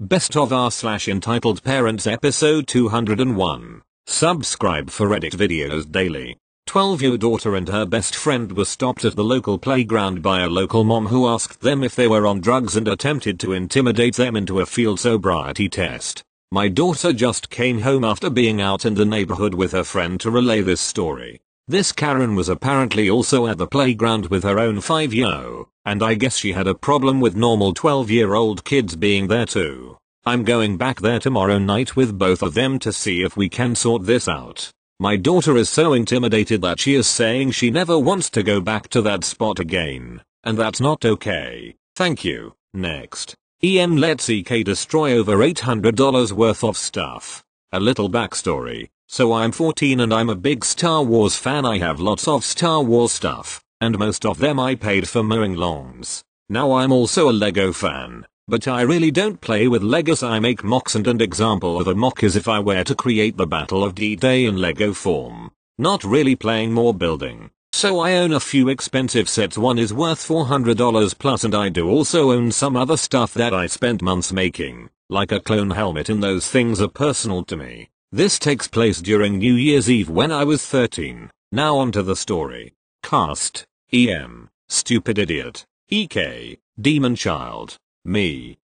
Best of r/entitled parents episode 201. Subscribe for edit videos daily. 12-year daughter and her best friend were stopped at the local playground by a local mom who asked them if they were on drugs and attempted to intimidate them into a field sobriety test. My daughter just came home after being out in the neighborhood with her friend to relay this story. This Karen was apparently also at the playground with her own 5-year-old, and I guess she had a problem with normal 12-year-old kids being there too. I'm going back there tomorrow night with both of them to see if we can sort this out. My daughter is so intimidated that she is saying she never wants to go back to that spot again, and that's not okay. Thank you. Next. Lets EK destroy over $800 worth of stuff. A little backstory. So I'm 14 and I'm a big Star Wars fan. I have lots of Star Wars stuff, and most of them I paid for mowing lawns. Now I'm also a Lego fan, but I really don't play with Legos. I make mocks, and an example of a mock is if I were to create the Battle of D-Day in Lego form. Not really playing, more building. So I own a few expensive sets. One is worth $400 plus, and I do also own some other stuff that I spent months making, like a clone helmet, and those things are personal to me. This takes place during New Year's Eve when I was 13. Now on to the story. Cast: EM, stupid idiot; EK, demon child; me.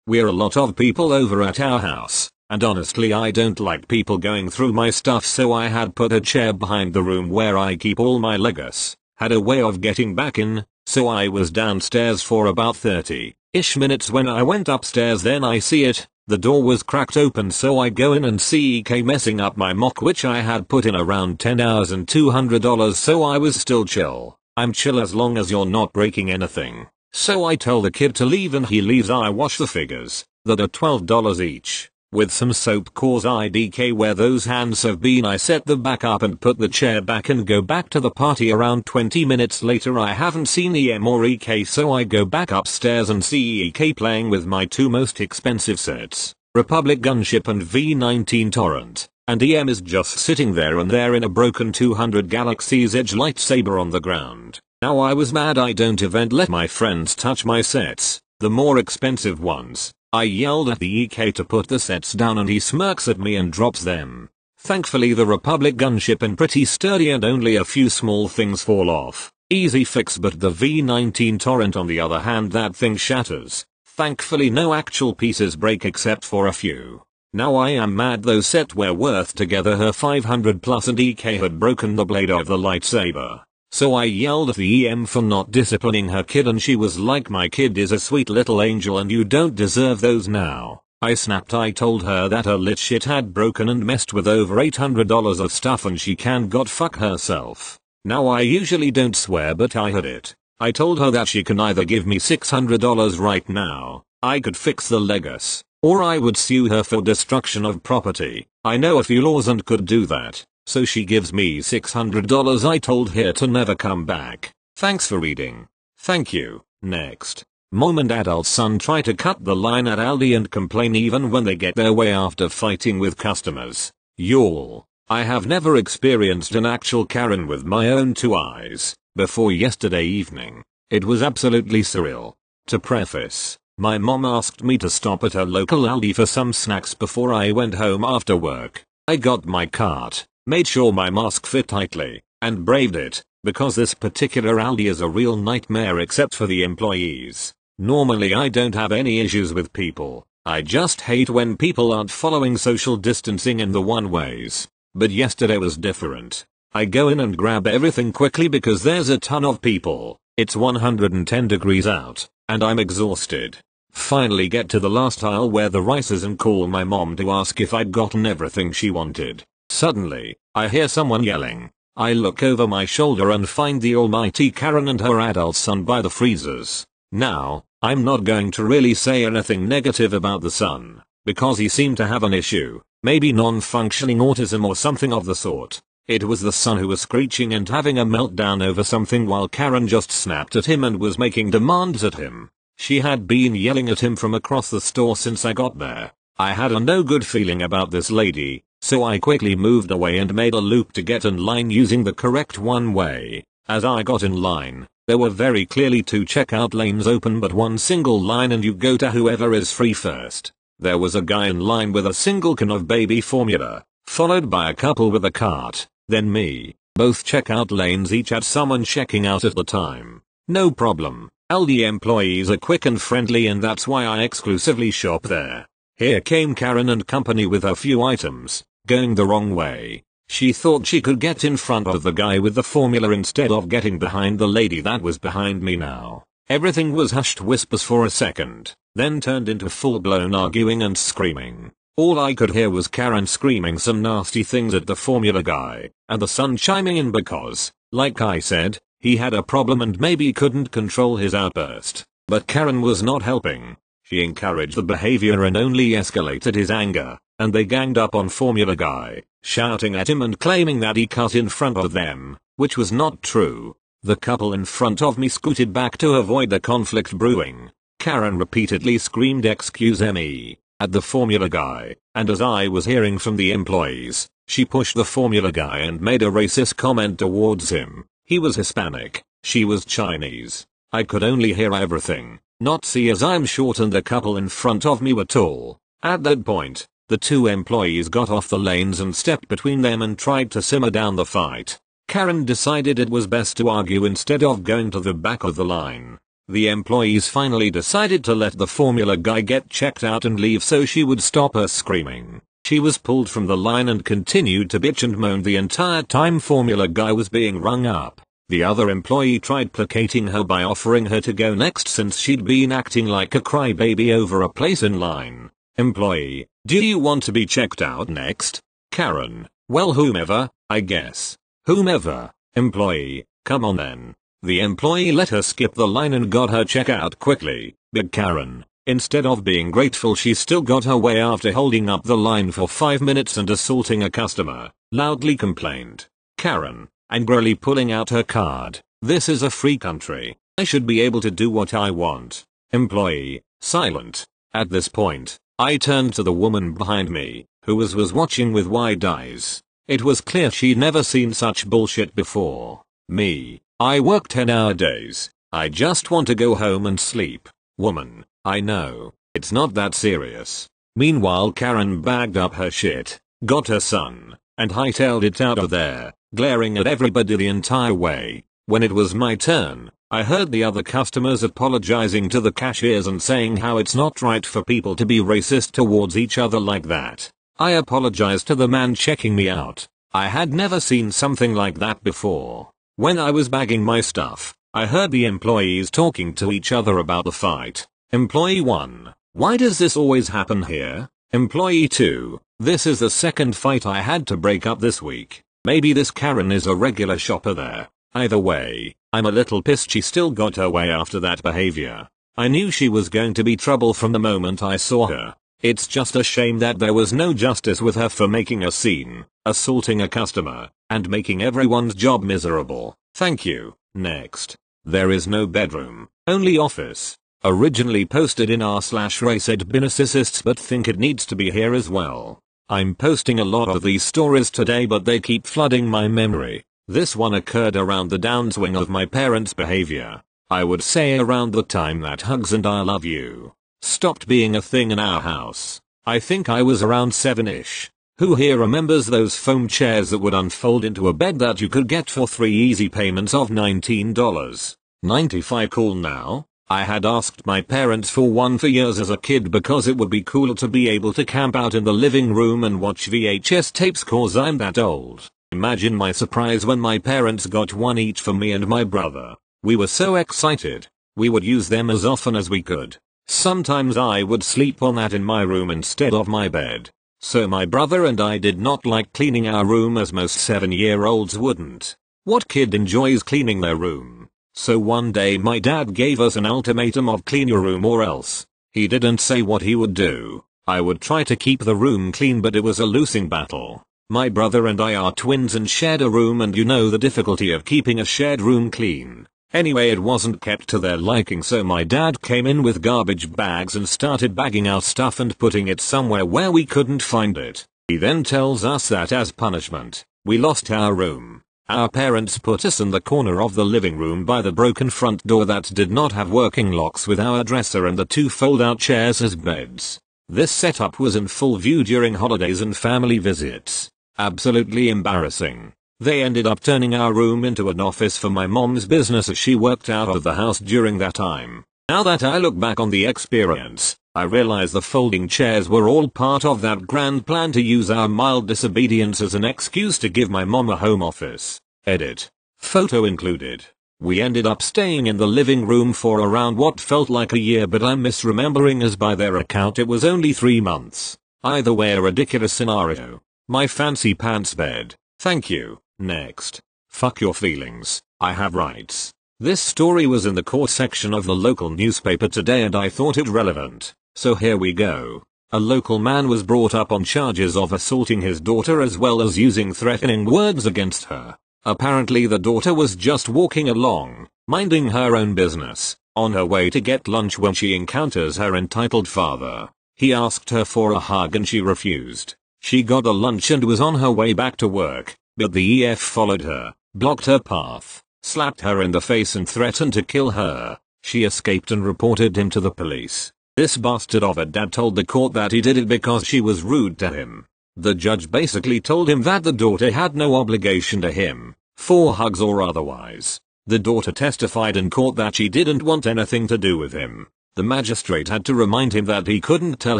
We're a lot of people over at our house, and honestly I don't like people going through my stuff, so I had put a chair behind the room where I keep all my Legos. Had a way of getting back in, so I was downstairs for about 30-ish minutes when I went upstairs. Then I see it. The door was cracked open, so I go in and see EK messing up my mock, which I had put in around 10 hours and $200, so I was still chill. I'm chill as long as you're not breaking anything. So I tell the kid to leave and he leaves. I wash the figures, that are $12 each, with some soap, cause IDK where those hands have been. I set the back up and put the chair back and go back to the party. Around 20 minutes later I haven't seen EM or EK, so I go back upstairs and see EK playing with my two most expensive sets, Republic Gunship and V19 Torrent, and EM is just sitting there, and they're in a broken 200 Galaxy's Edge lightsaber on the ground. Now I was mad. I don't even let my friends touch my sets, the more expensive ones. I yelled at the EK to put the sets down and he smirks at me and drops them. Thankfully the Republic Gunship is pretty sturdy and only a few small things fall off. Easy fix. But the V19 Torrent on the other hand, that thing shatters. Thankfully no actual pieces break except for a few. Now I am mad. Those sets were worth together her $500 plus, and EK had broken the blade of the lightsaber. So I yelled at the EM for not disciplining her kid, and she was like, my kid is a sweet little angel and you don't deserve those now. I snapped. I told her that her lit shit had broken and messed with over $800 of stuff and she can god fuck herself. Now I usually don't swear, but I heard it. I told her that she can either give me $600 right now, I could fix the Legos, or I would sue her for destruction of property. I know a few laws and could do that. So she gives me $600. I told her to never come back. Thanks for reading. Thank you. Next. Mom and adult son try to cut the line at Aldi and complain even when they get their way after fighting with customers. Y'all, I have never experienced an actual Karen with my own two eyes before yesterday evening. It was absolutely surreal. To preface, my mom asked me to stop at her local Aldi for some snacks before I went home after work. I got my cart, made sure my mask fit tightly, and braved it, because this particular Aldi is a real nightmare except for the employees. Normally I don't have any issues with people, I just hate when people aren't following social distancing in the one ways. But yesterday was different. I go in and grab everything quickly because there's a ton of people, it's 110 degrees out, and I'm exhausted. Finally get to the last aisle where the rice is and call my mom to ask if I'd gotten everything she wanted. Suddenly, I hear someone yelling. I look over my shoulder and find the almighty Karen and her adult son by the freezers. Now, I'm not going to really say anything negative about the son, because he seemed to have an issue, maybe non-functioning autism or something of the sort. It was the son who was screeching and having a meltdown over something while Karen just snapped at him and was making demands at him. She had been yelling at him from across the store since I got there. I had a no good feeling about this lady. So I quickly moved away and made a loop to get in line using the correct one way. As I got in line, there were very clearly 2 checkout lanes open but one single line, and you go to whoever is free first. There was a guy in line with a single can of baby formula, followed by a couple with a cart, then me. Both checkout lanes each had someone checking out at the time. No problem. Aldi employees are quick and friendly, and that's why I exclusively shop there. Here came Karen and company with a few items, going the wrong way. She thought she could get in front of the guy with the formula instead of getting behind the lady that was behind me now. Everything was hushed whispers for a second, then turned into full-blown arguing and screaming. All I could hear was Karen screaming some nasty things at the formula guy, and the son chiming in because, like I said, he had a problem and maybe couldn't control his outburst. But Karen was not helping. She encouraged the behavior and only escalated his anger, and they ganged up on formula guy, shouting at him and claiming that he cut in front of them, which was not true. The couple in front of me scooted back to avoid the conflict brewing. Karen repeatedly screamed "Excuse me" at the formula guy, and as I was hearing from the employees, she pushed the formula guy and made a racist comment towards him. He was Hispanic, she was Chinese. I could only hear everything, not see, as I'm short and the couple in front of me were tall. At that point, the 2 employees got off the lanes and stepped between them and tried to simmer down the fight. Karen decided it was best to argue instead of going to the back of the line. The employees finally decided to let the formula guy get checked out and leave so she would stop her screaming. She was pulled from the line and continued to bitch and moan the entire time formula guy was being rung up. The other employee tried placating her by offering her to go next since she'd been acting like a crybaby over a place in line. Employee: do you want to be checked out next? Karen: well, whomever, I guess. Whomever. Employee: come on then. The employee let her skip the line and got her check out quickly. Big Karen. Instead of being grateful, she still got her way after holding up the line for 5 minutes and assaulting a customer, loudly complained. Karen, angrily pulling out her card: this is a free country. I should be able to do what I want. Employee, silent. At this point, I turned to the woman behind me, who was watching with wide eyes. It was clear she'd never seen such bullshit before. Me, I work 10-hour days. I just want to go home and sleep. Woman, I know, it's not that serious. Meanwhile, Karen bagged up her shit, got her son, and hightailed it out of there, glaring at everybody the entire way. When it was my turn, I heard the other customers apologizing to the cashiers and saying how it's not right for people to be racist towards each other like that. I apologized to the man checking me out. I had never seen something like that before. When I was bagging my stuff, I heard the employees talking to each other about the fight. Employee 1: why does this always happen here? Employee 2: this is the second fight I had to break up this week. Maybe this Karen is a regular shopper there. Either way, I'm a little pissed she still got her way after that behavior. I knew she was going to be trouble from the moment I saw her. It's just a shame that there was no justice with her for making a scene, assaulting a customer, and making everyone's job miserable. Thank you. Next. There is no bedroom, only office. Originally posted in r/raceadbinicists, but think it needs to be here as well. I'm posting a lot of these stories today, but they keep flooding my memory. This one occurred around the downswing of my parents' behavior. I would say around the time that hugs and "I love you" stopped being a thing in our house. I think I was around 7ish. Who here remembers those foam chairs that would unfold into a bed that you could get for 3 easy payments of $19.95? Cool now? I had asked my parents for one for years as a kid because it would be cool to be able to camp out in the living room and watch VHS tapes cause I'm that old. Imagine my surprise when my parents got one each for me and my brother. We were so excited. We would use them as often as we could. Sometimes I would sleep on that in my room instead of my bed. So my brother and I did not like cleaning our room, as most 7-year-olds wouldn't. What kid enjoys cleaning their room? So one day my dad gave us an ultimatum of clean your room or else. He didn't say what he would do. I would try to keep the room clean, but it was a losing battle. My brother and I are twins and shared a room, and you know the difficulty of keeping a shared room clean. Anyway, it wasn't kept to their liking, so my dad came in with garbage bags and started bagging our stuff and putting it somewhere where we couldn't find it. He then tells us that as punishment, we lost our room. Our parents put us in the corner of the living room by the broken front door that did not have working locks, with our dresser and the 2 fold-out chairs as beds. This setup was in full view during holidays and family visits. Absolutely embarrassing. They ended up turning our room into an office for my mom's business as she worked out of the house during that time. Now that I look back on the experience, I realize the folding chairs were all part of that grand plan to use our mild disobedience as an excuse to give my mom a home office. Edit. Photo included. We ended up staying in the living room for around what felt like a year, but I'm misremembering as by their account it was only 3 months. Either way, a ridiculous scenario. My fancy pants bed. Thank you. Next. Fuck your feelings. I have rights. This story was in the court section of the local newspaper today and I thought it relevant. So here we go. A local man was brought up on charges of assaulting his daughter as well as using threatening words against her. Apparently the daughter was just walking along, minding her own business, on her way to get lunch when she encounters her entitled father. He asked her for a hug and she refused. She got the lunch and was on her way back to work, but the EF followed her, blocked her path, slapped her in the face and threatened to kill her. She escaped and reported him to the police. This bastard of a dad told the court that he did it because she was rude to him. The judge basically told him that the daughter had no obligation to him, for hugs or otherwise. The daughter testified in court that she didn't want anything to do with him. The magistrate had to remind him that he couldn't tell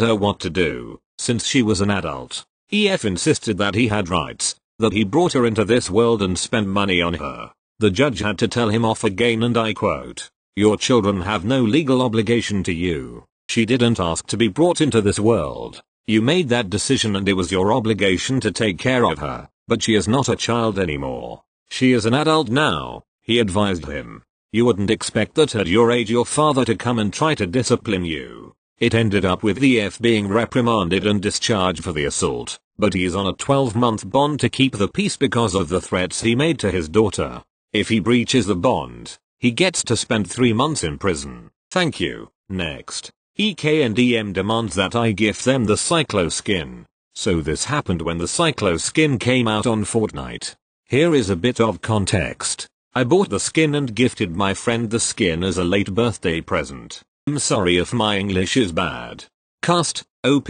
her what to do, since she was an adult. EF insisted that he had rights, that he brought her into this world and spent money on her. The judge had to tell him off again and I quote, "Your children have no legal obligation to you. She didn't ask to be brought into this world. You made that decision and it was your obligation to take care of her, but she is not a child anymore. She is an adult now," he advised him. "You wouldn't expect that at your age your father to come and try to discipline you." It ended up with the EF being reprimanded and discharged for the assault, but he's on a 12-month bond to keep the peace because of the threats he made to his daughter. If he breaches the bond, he gets to spend 3 months in prison. Thank you. Next. EK and EM demands that I gift them the Cyclo skin. So this happened when the Cyclo skin came out on Fortnite. Here is a bit of context. I bought the skin and gifted my friend the skin as a late birthday present. I'm sorry if my English is bad. Cast, OP,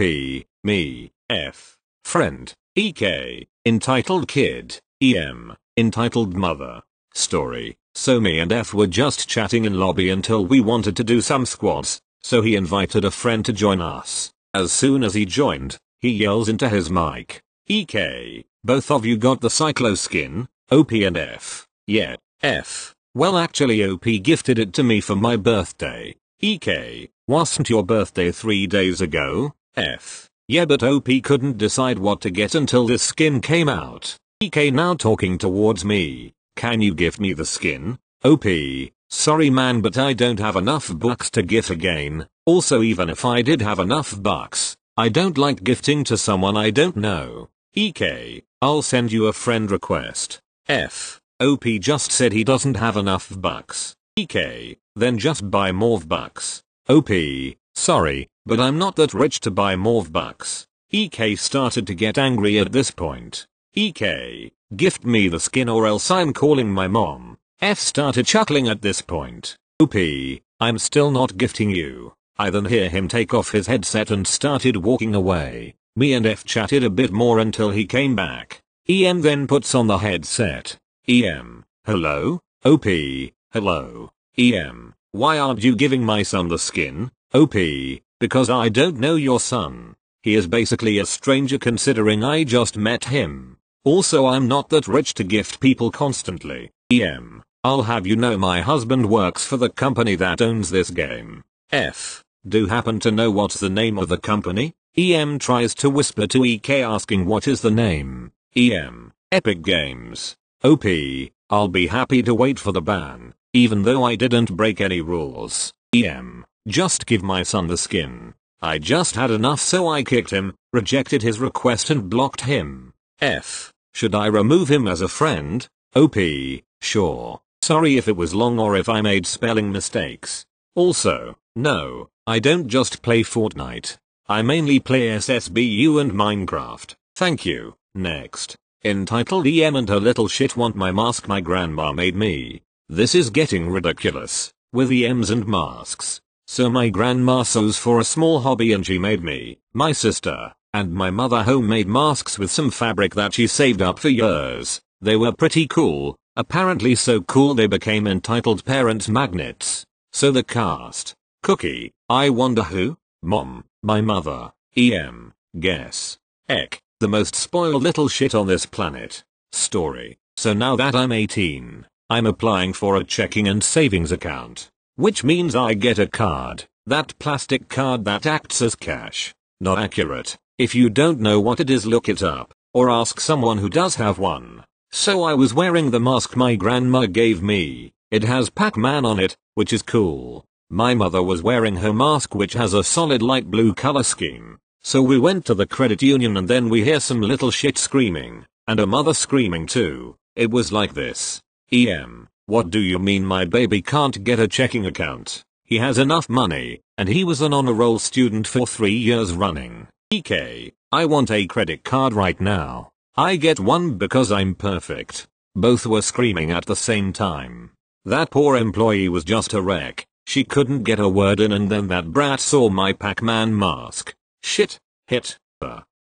me, F, friend, EK, entitled kid, EM, entitled mother. Story. So me and F were just chatting in lobby until we wanted to do some squats. So he invited a friend to join us. As soon as he joined, he yells into his mic, "EK, both of you got the Cyclo skin?" OP and F. "Yeah, F. Well actually OP gifted it to me for my birthday." EK, "Wasn't your birthday 3 days ago?" F. "Yeah but OP couldn't decide what to get until this skin came out." EK now talking towards me, "Can you gift me the skin?" OP, "Sorry man but I don't have enough bucks to gift again. Also even if I did have enough bucks, I don't like gifting to someone I don't know." EK, "I'll send you a friend request." F. OP just said he doesn't have enough bucks. EK, "Then just buy more bucks." OP, "Sorry, but I'm not that rich to buy more bucks." EK started to get angry at this point. EK, "Gift me the skin or else I'm calling my mom." F started chuckling at this point. OP, "I'm still not gifting you." I then hear him take off his headset and started walking away. Me and F chatted a bit more until he came back. EM then puts on the headset. EM, "Hello?" OP, "Hello." EM, "Why aren't you giving my son the skin?" OP, "Because I don't know your son. He is basically a stranger considering I just met him. Also I'm not that rich to gift people constantly." EM, "I'll have you know my husband works for the company that owns this game." F, "Do happen to know what's the name of the company?" EM tries to whisper to EK asking what is the name. EM, "Epic Games." OP, "I'll be happy to wait for the ban, even though I didn't break any rules." EM, "Just give my son the skin. I just had enough so I kicked him, rejected his request and blocked him." F, "Should I remove him as a friend?" OP, "Sure. Sorry if it was long or if I made spelling mistakes. Also, no, I don't just play Fortnite. I mainly play SSBU and Minecraft. Thank you." Next. Entitled EM and her little shit want my mask my grandma made me. This is getting ridiculous, with EMs and masks. So my grandma sews for a small hobby and she made me, my sister, and my mother homemade masks with some fabric that she saved up for years. They were pretty cool, apparently so cool they became entitled parents magnets. So the cast. Cookie, I wonder who? Mom, my mother. EM, guess. Eck, the most spoiled little shit on this planet. Story. So now that I'm 18, I'm applying for a checking and savings account. Which means I get a card, that plastic card that acts as cash. Not accurate. If you don't know what it is, look it up, or ask someone who does have one. So I was wearing the mask my grandma gave me. It has Pac-Man on it, which is cool. My mother was wearing her mask which has a solid light blue color scheme. So we went to the credit union and then we hear some little shit screaming, and a mother screaming too. It was like this. EM, what do you mean my baby can't get a checking account? He has enough money, and he was an honor roll student for 3 years running. EK, I want a credit card right now. I get one because I'm perfect. Both were screaming at the same time. That poor employee was just a wreck. She couldn't get a word in and then that brat saw my Pac-Man mask. Shit, hit,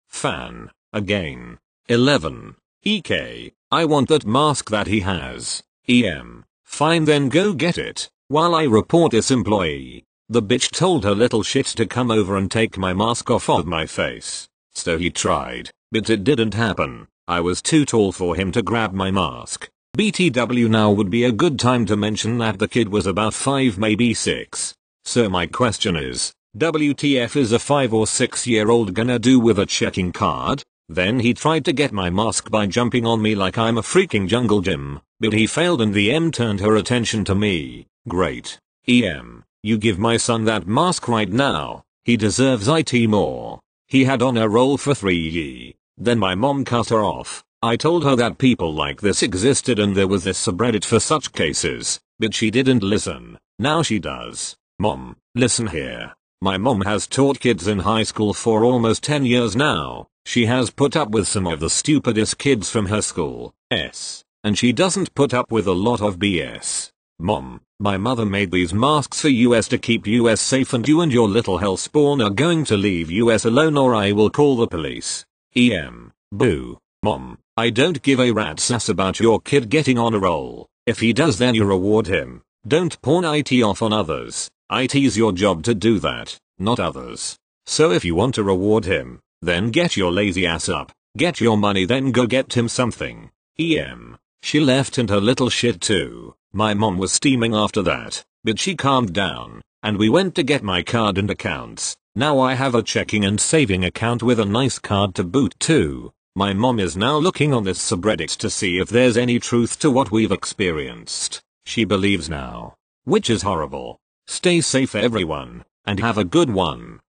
fan, again. 11. EK, I want that mask that he has. EM, fine then go get it, while I report this employee. The bitch told her little shit to come over and take my mask off of my face. So he tried, but it didn't happen. I was too tall for him to grab my mask. BTW now would be a good time to mention that the kid was about 5 maybe 6. So my question is, WTF is a 5 or 6 year old gonna do with a checking card? Then he tried to get my mask by jumping on me like I'm a freaking jungle gym, but he failed and the M turned her attention to me. Great. EM, you give my son that mask right now. He deserves IT more. He had on a roll for 3 years. Then my mom cut her off. I told her that people like this existed and there was this subreddit for such cases, but she didn't listen. Now she does. Mom, listen here. My mom has taught kids in high school for almost 10 years now. She has put up with some of the stupidest kids from her school, and she doesn't put up with a lot of BS. Mom, my mother made these masks for US to keep US safe and you and your little hellspawn are going to leave US alone or I will call the police. EM, boo. Mom, I don't give a rat's ass about your kid getting on a roll. If he does then you reward him. Don't pawn IT off on others. IT's your job to do that, not others. So if you want to reward him, then get your lazy ass up, get your money then go get him something. EM. She left and her little shit too. My mom was steaming after that, but she calmed down, and we went to get my card and accounts. Now I have a checking and saving account with a nice card to boot too. My mom is now looking on this subreddit to see if there's any truth to what we've experienced. She believes now. Which is horrible. Stay safe everyone, and have a good one.